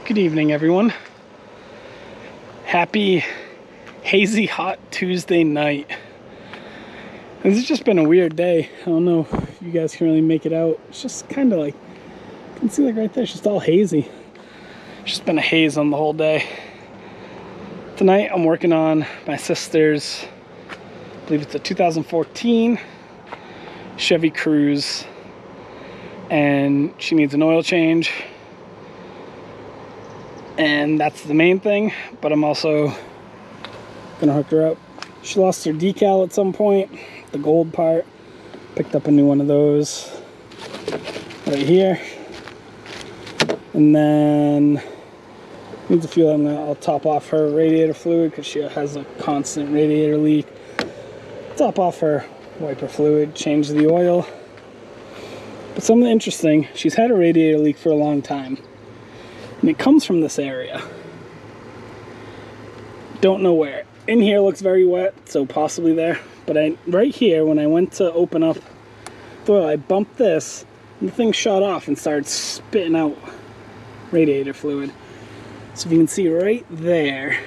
Good evening, everyone. Happy, hazy, hot Tuesday night. This has just been a weird day. I don't know if you guys can really make it out. It's just kind of like, you can see like right there, it's just all hazy. It's just been a haze on the whole day. Tonight I'm working on my sister's, I believe it's a 2014 Chevy Cruze, and she needs an oil change. And that's the main thing, but I'm also gonna hook her up. She lost her decal at some point, the gold part. Picked up a new one of those right here. And then needs a few of them. I'll top off her radiator fluid because she has a constant radiator leak. Top off her wiper fluid, change the oil. But something interesting, she's had a radiator leak for a long time. And it comes from this area. Don't know where. In here looks very wet, so possibly there. But right here, when I went to open up the oil, I bumped this, and the thing shut off and started spitting out radiator fluid. So if you can see right there,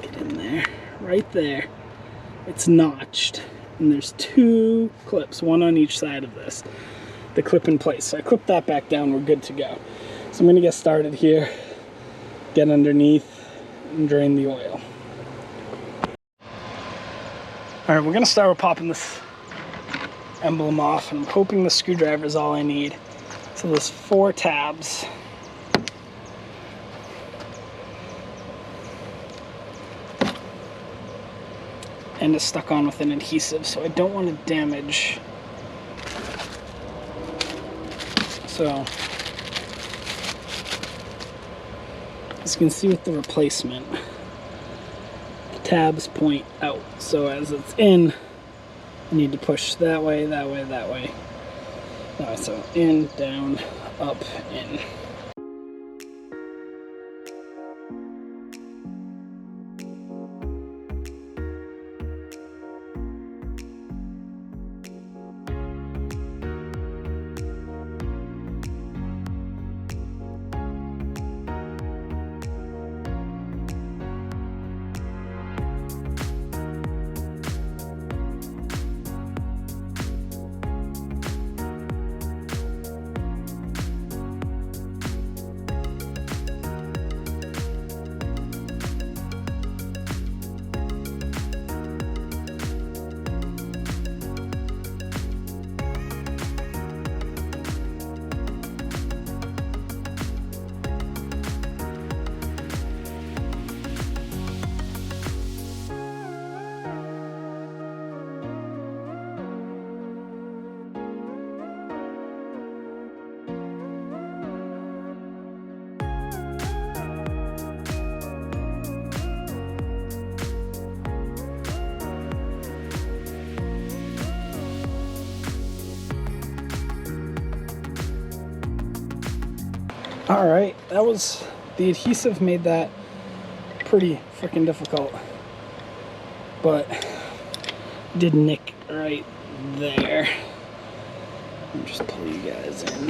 get in there, right there, it's notched. And there's two clips, one on each side of this. The clip in place. So I clipped that back down, we're good to go. So I'm going to get started here, get underneath, and drain the oil. Alright, we're going to start with popping this Emblem off, and I'm hoping the screwdriver is all I need. So there's 4 tabs. And it's stuck on with an adhesive, so I don't want to damage. So as you can see with the replacement, the tabs point out. So as it's in, I need to push that way, that way, that way. So in, down, up, in. Alright, that was, the adhesive made that pretty freaking difficult, but did nick right there. Let me just pull you guys in.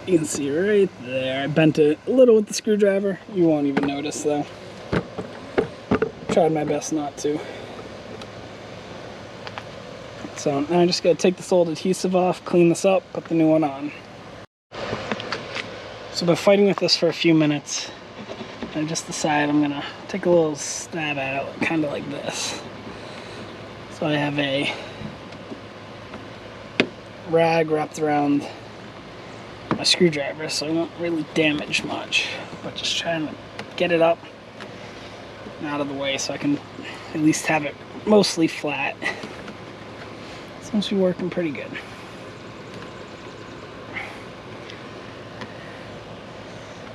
You can see right there, I bent it a little with the screwdriver. You won't even notice though. Tried my best not to. So now I just gotta take this old adhesive off, clean this up, put the new one on. So I've been fighting with this for a few minutes, and I just decided I'm gonna take a little stab at it, kind of like this. So I have a rag wrapped around my screwdriver so I don't really damage much, but just trying to get it up and out of the way so I can at least have it mostly flat. Seems to be working pretty good.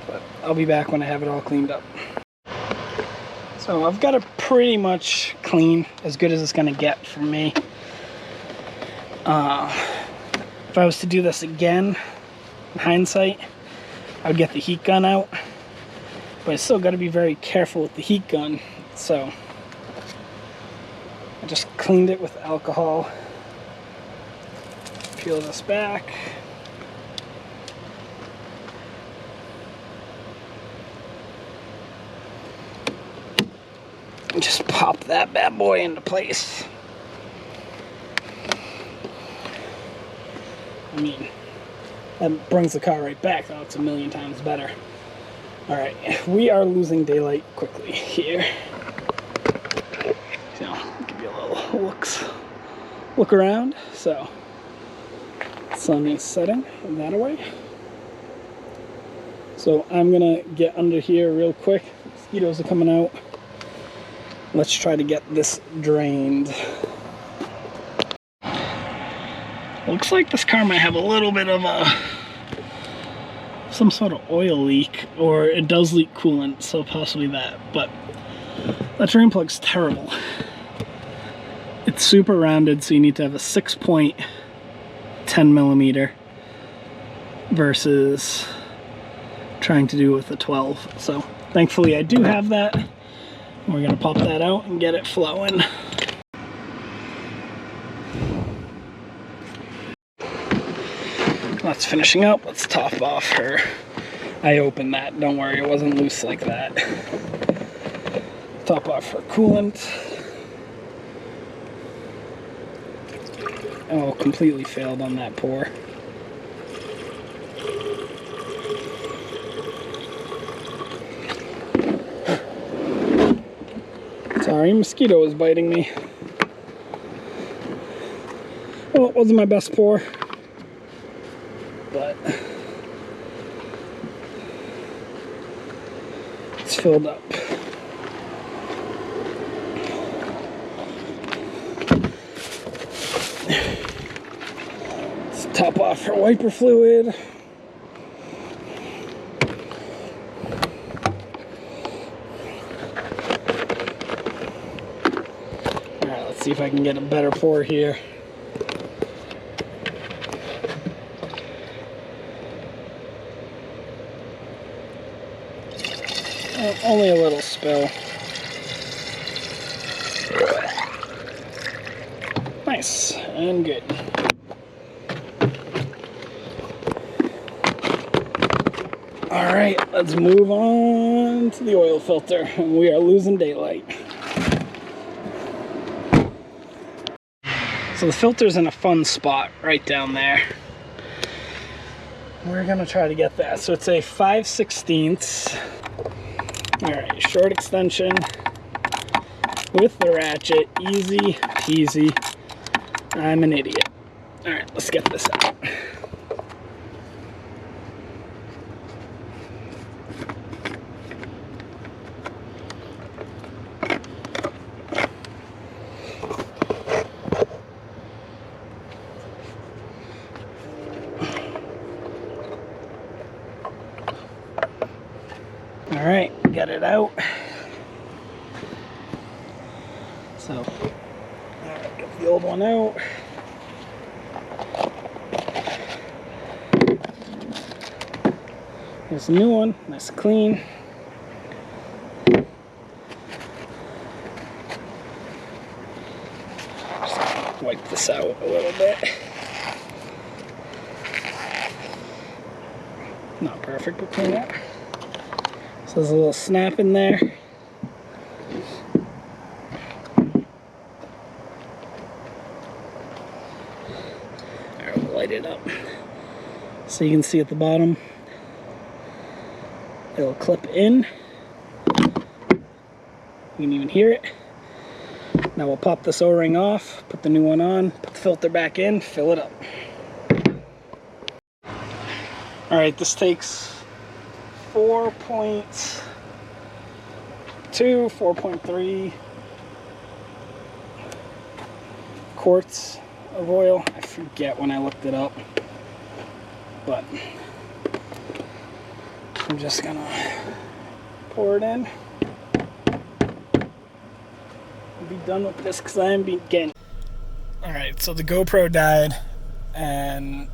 But I'll be back when I have it all cleaned up. So I've got it pretty much clean, as good as it's gonna get for me. If I was to do this again, in hindsight, I would get the heat gun out. But I still gotta be very careful with the heat gun. So I just cleaned it with alcohol. peel this back. And just pop that bad boy into place. I mean, that brings the car right back. Now it's a million times better. All right, we are losing daylight quickly here. So, give you a little look around. So, sun is setting that away. So I'm gonna get under here real quick. Mosquitoes are coming out. Let's try to get this drained. Looks like this car might have a little bit of some sort of oil leak, or it does leak coolant, so possibly that. But that drain plug's terrible. It's super rounded, so you need to have a 6.10 millimeter versus trying to do with a 12. So thankfully I do have that. We're gonna pop that out and get it flowing. That's finishing up. Let's top off her. I opened that, don't worry, it wasn't loose like that. Top off her coolant. Oh, completely failed on that pour. Sorry, mosquito was biting me. Well, it wasn't my best pour, but it's filled up. Let's top off her wiper fluid. See if I can get a better pour here. Only a little spill. Nice and good. All right, let's move on to the oil filter. We are losing daylight. So the filter's in a fun spot right down there. We're gonna try to get that. So it's a 5/16. All right, short extension with the ratchet, easy peasy. I'm an idiot. All right, let's get this out. All right, get it out. So, all right, get the old one out. Here's the new one, nice and clean. Just wipe this out a little bit. Not perfect, but clean up. So there's a little snap in there. Alright, we'll light it up. So you can see at the bottom, it'll clip in. You can even hear it. Now we'll pop this O-ring off, put the new one on, put the filter back in, fill it up. Alright, this takes 4.2, 4.3 quarts of oil. I forget when I looked it up, but I'm just gonna pour it in. I'll be done with this because I am getting. Alright, so the GoPro died and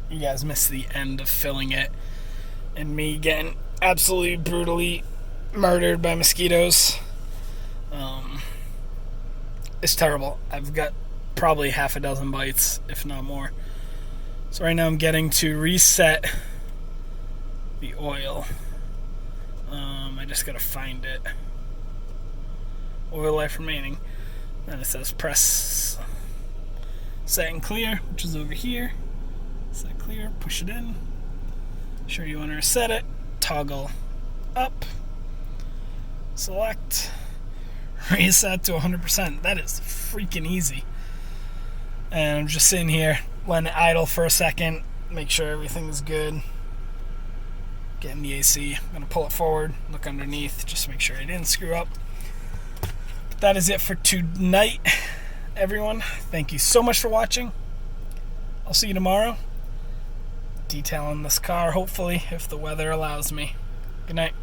you guys missed the end of filling it. And me getting absolutely brutally murdered by mosquitoes. It's terrible. I've got probably half a dozen bites, if not more. So right now I'm getting to reset the oil. I just gotta find it. Oil life remaining. Then it says press set and clear, which is over here. Set clear, push it in. Sure you want to reset it. Toggle up. Select. Reset to 100%. That is freaking easy. And I'm just sitting here, letting it idle for a second, make sure everything is good. Getting the AC. I'm going to pull it forward, look underneath, just to make sure I didn't screw up. But that is it for tonight, everyone. Thank you so much for watching. I'll see you tomorrow. Detailing this car, hopefully, if the weather allows me. Good night.